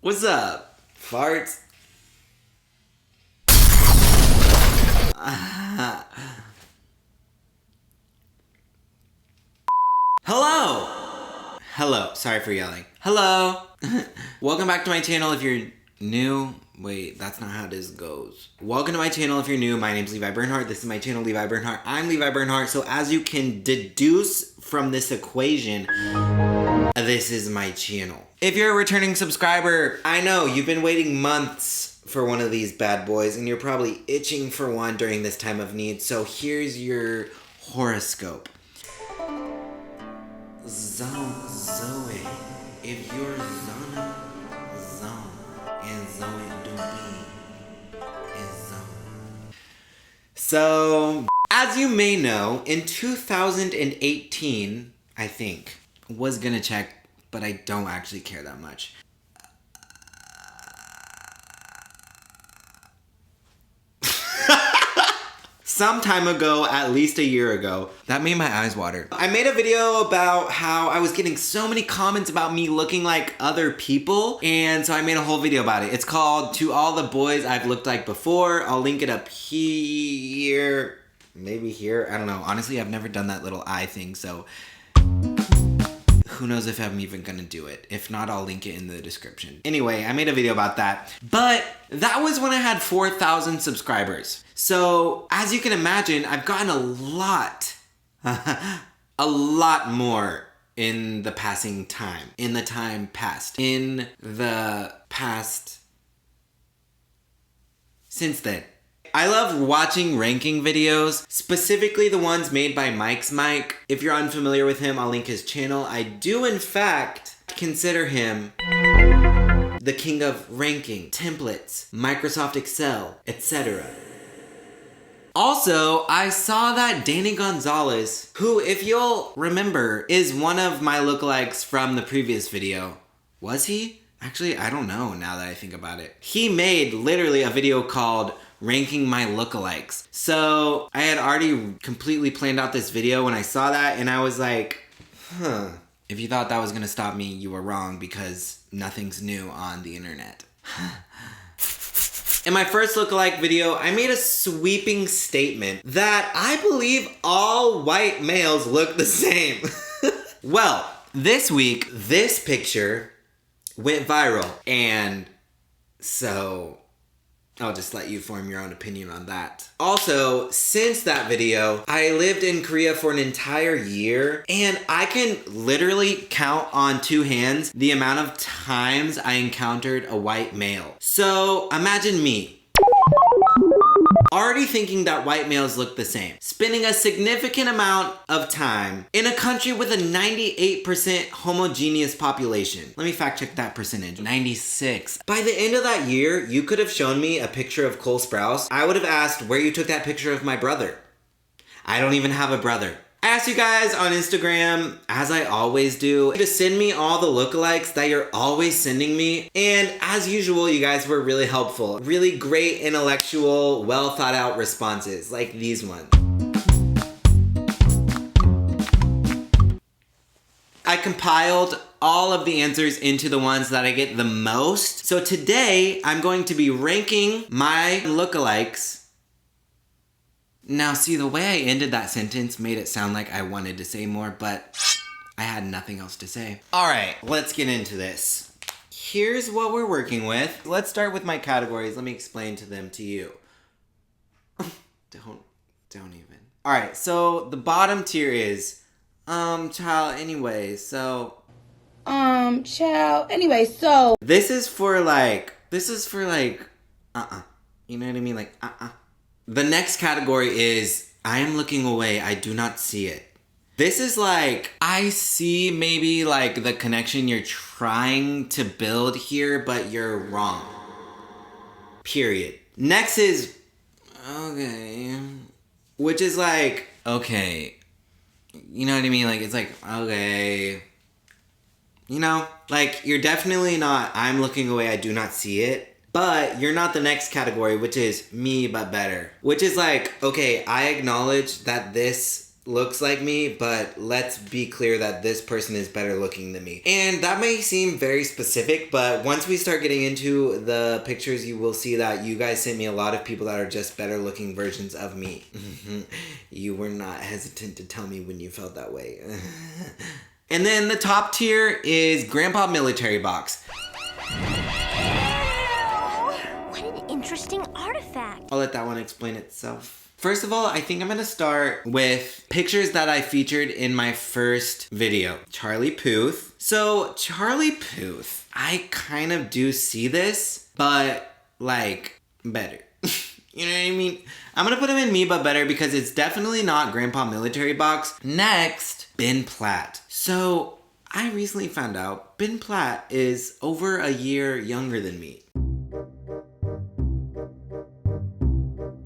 What's up, farts? Hello! Hello, sorry for yelling. Hello! Welcome back to my channel if you're new. Wait, that's not how this goes. Welcome to my channel if you're new. My name's Levi Bernhardt. This is my channel, Levi Bernhardt. I'm Levi Bernhardt. So as you can deduce from this equation, this is my channel. If you're a returning subscriber, I know you've been waiting months for one of these bad boys and you're probably itching for one during this time of need. So here's your horoscope. Zoe, if you're Zona, Zone, and Zoe do be, is Zone. So, as you may know, in 2018, I think, was gonna check, but I don't actually care that much. Some time ago, at least a year ago, that made my eyes water. I made a video about how I was getting so many comments about me looking like other people, and so I made a whole video about it. It's called To All the Boys I've Looked Like Before. I'll link it up here, maybe here, I don't know. Honestly, I've never done that little eye thing, so who knows if I'm even gonna do it. If not, I'll link it in the description. Anyway, I made a video about that. But that was when I had 4,000 subscribers. So, as you can imagine, I've gotten a lot more in the passing time. In the time past. In the past since then. I love watching ranking videos, specifically the ones made by Mike's Mike. If you're unfamiliar with him, I'll link his channel. I do, in fact, consider him the king of ranking, templates, Microsoft Excel, etc. Also, I saw that Danny Gonzalez, who, if you'll remember, is one of my lookalikes from the previous video. Was he? Actually, I don't know now that I think about it. He made literally a video called ranking my lookalikes. So I had already completely planned out this video when I saw that, and I was like, if you thought that was gonna stop me, you were wrong, because nothing's new on the internet. In my first lookalike video, I made a sweeping statement that I believe all white males look the same. Well, this week, this picture went viral, and so I'll just let you form your own opinion on that. Also, since that video, I lived in Korea for an entire year, and I can literally count on two hands the amount of times I encountered a white male. So imagine me, already thinking that white males look the same, spending a significant amount of time in a country with a 98% homogeneous population. Let me fact check that percentage. 96. By the end of that year, you could have shown me a picture of Cole Sprouse. I would have asked where you took that picture of my brother. I don't even have a brother. I asked you guys on Instagram, as I always do, to send me all the lookalikes that you're always sending me. And as usual, you guys were really helpful. Really great, intellectual, well thought out responses, like these ones. I compiled all of the answers into the ones that I get the most. So today, I'm going to be ranking my lookalikes. Now, see, the way I ended that sentence made it sound like I wanted to say more, but I had nothing else to say. All right, let's get into this. Here's what we're working with. Let's start with my categories. Let me explain to them to you. Don't even. All right, so the bottom tier is, child, anyway, so. Child, anyway, so. This is for like, you know what I mean? Like, The next category is, I am looking away, I do not see it. This is like, I see maybe like the connection you're trying to build here, but you're wrong. Period. Next is, okay. Which is like, okay. You know what I mean? Like, it's like, okay. You know, like, you're definitely not, I'm looking away, I do not see it. But you're not the next category, which is me but better. Which is like, okay, I acknowledge that this looks like me, but let's be clear that this person is better looking than me. And that may seem very specific, but once we start getting into the pictures, you will see that you guys sent me a lot of people that are just better looking versions of me. You were not hesitant to tell me when you felt that way. And then the top tier is Grandpa Military Box. What an interesting artifact. I'll let that one explain itself. First of all, I think I'm gonna start with pictures that I featured in my first video. Charlie Puth. So, Charlie Puth, I kind of do see this, but like, better. You know what I mean? I'm gonna put him in me, but better, because it's definitely not Grandpa Military Box. Next, Ben Platt. So, I recently found out Ben Platt is over a year younger than me.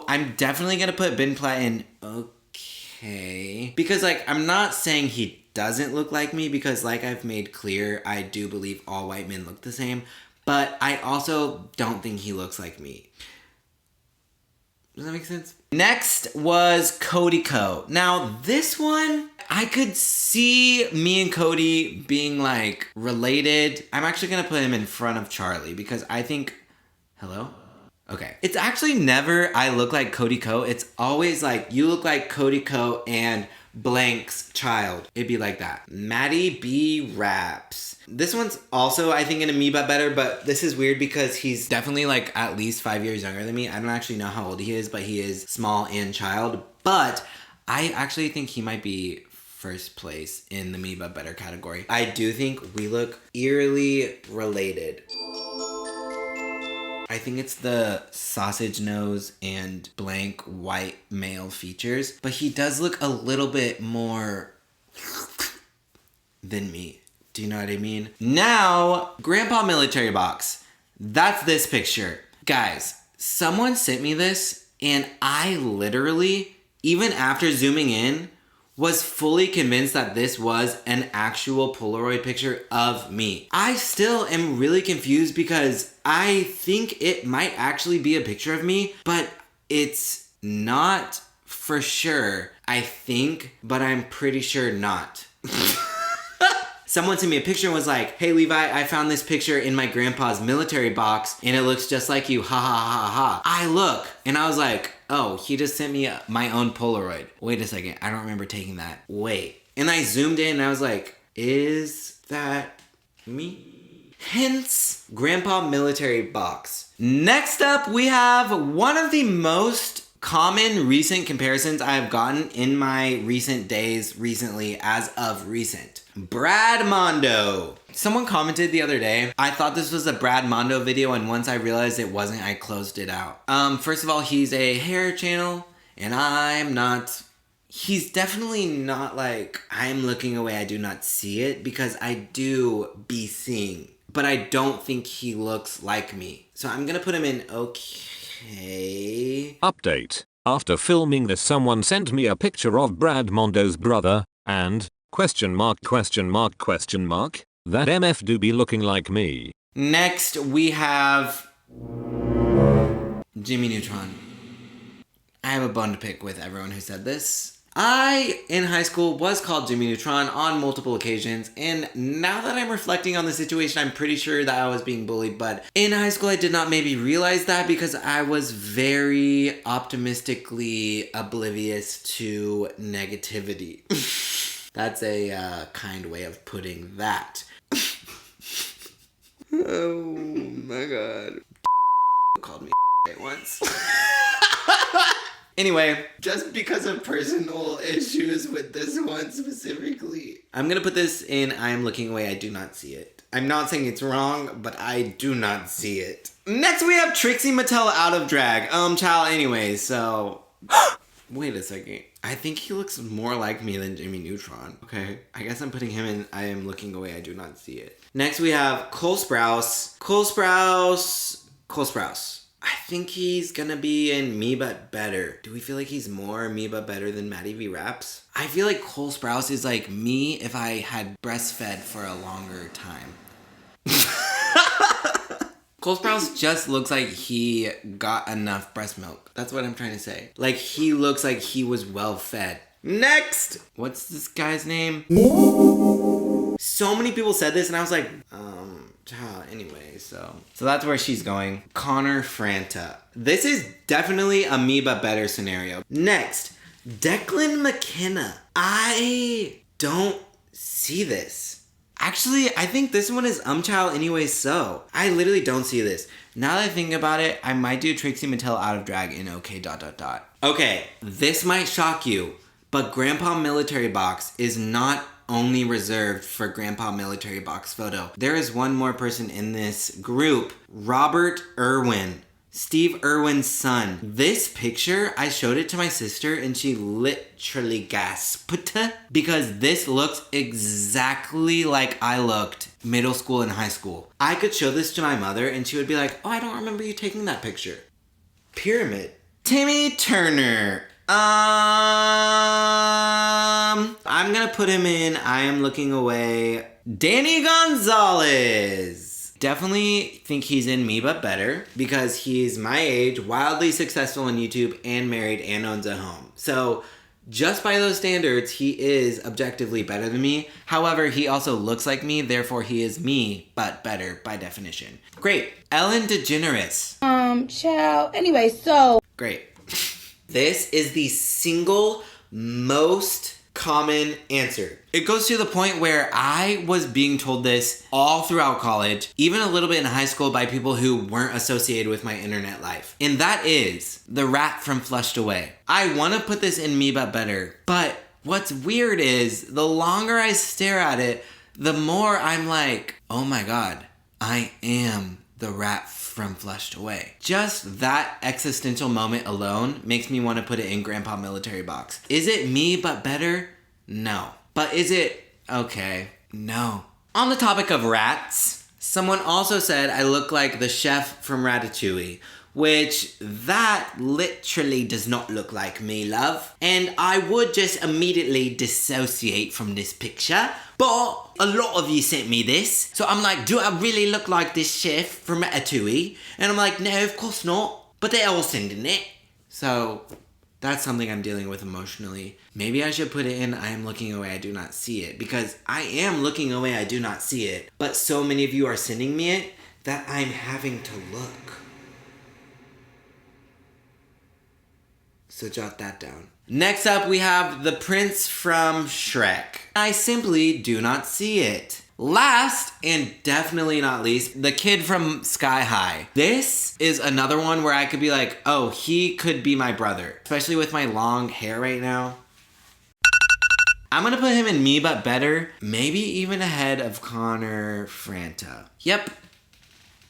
I'm definitely gonna put Ben Platt in okay. Because like, I'm not saying he doesn't look like me, because like I've made clear, I do believe all white men look the same. But I also don't think he looks like me. Does that make sense? Next was Cody Co. Now this one, I could see me and Cody being like related. I'm actually gonna put him in front of Charlie, because I think, hello? Okay. It's actually never I look like Cody Co. It's always like you look like Cody Co. and blank's child. It'd be like that. Maddie B. Raps. This one's also, I think, in a me but better, but this is weird because he's definitely like at least 5 years younger than me. I don't actually know how old he is, but he is small and child. But I actually think he might be first place in the me but better category. I do think we look eerily related. I think it's the sausage nose and blank white male features, but he does look a little bit more than me. Do you know what I mean? Now, Grandpa Military Box. That's this picture. Guys, someone sent me this, and I literally, even after zooming in, was fully convinced that this was an actual Polaroid picture of me. I still am really confused because I think it might actually be a picture of me, but it's not for sure, I think, but I'm pretty sure not. Someone sent me a picture and was like, hey Levi, I found this picture in my grandpa's military box and it looks just like you, ha ha ha ha. I look, and I was like, oh, he just sent me my own Polaroid. Wait a second, I don't remember taking that. Wait. And I zoomed in and I was like, is that me? Hence, Grandpa Military Box. Next up, we have one of the most common recent comparisons I've gotten in my recent days recently as of recent. Brad Mondo. Someone commented the other day, I thought this was a Brad Mondo video, and once I realized it wasn't, I closed it out. First of all, he's a hair channel, and I'm not. He's definitely not like, I'm looking away, I do not see it, because I do be seeing. But I don't think he looks like me. So I'm gonna put him in okay. Update. After filming this, someone sent me a picture of Brad Mondo's brother, and question mark, that MF do be looking like me. Next, we have Jimmy Neutron. I have a bone to pick with everyone who said this. I, in high school, was called Jimmy Neutron on multiple occasions, and now that I'm reflecting on the situation, I'm pretty sure that I was being bullied, but in high school, I did not maybe realize that because I was very optimistically oblivious to negativity. That's a kind way of putting that. Oh my god. Called me once. Anyway, just because of personal issues with this one specifically, I'm gonna put this in I am looking away, I do not see it. I'm not saying it's wrong, but I do not see it. Next we have Trixie Mattel out of drag. Child, anyway, so... Wait a second. I think he looks more like me than Jimmy Neutron. Okay, I guess I'm putting him in I am looking away, I do not see it. Next we have Cole Sprouse. Cole Sprouse. I think he's gonna be in Me But Better. Do we feel like he's more Me But Better than Maddie V Raps? I feel like Cole Sprouse is like me if I had breastfed for a longer time. Cole Sprouse just looks like he got enough breast milk. That's what I'm trying to say. Like, he looks like he was well fed. Next! What's this guy's name? So many people said this and I was like, anyway, so that's where she's going. Connor Franta. This is definitely a me but better scenario. Next, Declan McKenna. I don't see this. Actually, I think this one is child anyway, so. I literally don't see this. Now that I think about it, I might do Trixie Mattel out of drag in OK ... Okay, this might shock you, but Grandpa Military Box is not only reserved for Grandpa Military Box photo. There is one more person in this group, Robert Irwin, Steve Irwin's son. This picture, I showed it to my sister and she literally gasped because this looks exactly like I looked middle school and high school. I could show this to my mother and she would be like, oh, I don't remember you taking that picture. Pyramid. Timmy Turner. I'm gonna put him in I Am Looking Away. Danny Gonzalez. Definitely think he's in Me But Better because he's my age, wildly successful on YouTube, and married and owns a home. So just by those standards, he is objectively better than me. However, he also looks like me, therefore he is me, but better by definition. Great. Ellen DeGeneres. Child. Anyway, so. Great. This is the single most common answer. It goes to the point where I was being told this all throughout college, even a little bit in high school by people who weren't associated with my internet life. And that is the rat from Flushed Away. I want to put this in Me But Better, but what's weird is the longer I stare at it, the more I'm like, oh my God, I am the rat from Flushed Away. Just that existential moment alone makes me want to put it in Grandpa Military Box. Is it Me But Better? No. But is it okay? No. On the topic of rats, someone also said I look like the chef from Ratatouille, which that literally does not look like me, love. And I would just immediately dissociate from this picture, but a lot of you sent me this. So I'm like, do I really look like this chef from Ratatouille? And I'm like, no, of course not. But they're all sending it. So that's something I'm dealing with emotionally. Maybe I should put it in I Am Looking Away, I Do Not See It. Because I am looking away, I do not see it. But so many of you are sending me it that I'm having to look. So jot that down. Next up, we have the prince from Shrek. I simply do not see it. Last, and definitely not least, the kid from Sky High. This is another one where I could be like, oh, he could be my brother. Especially with my long hair right now. I'm gonna put him in Me But Better, maybe even ahead of Connor Franta. Yep,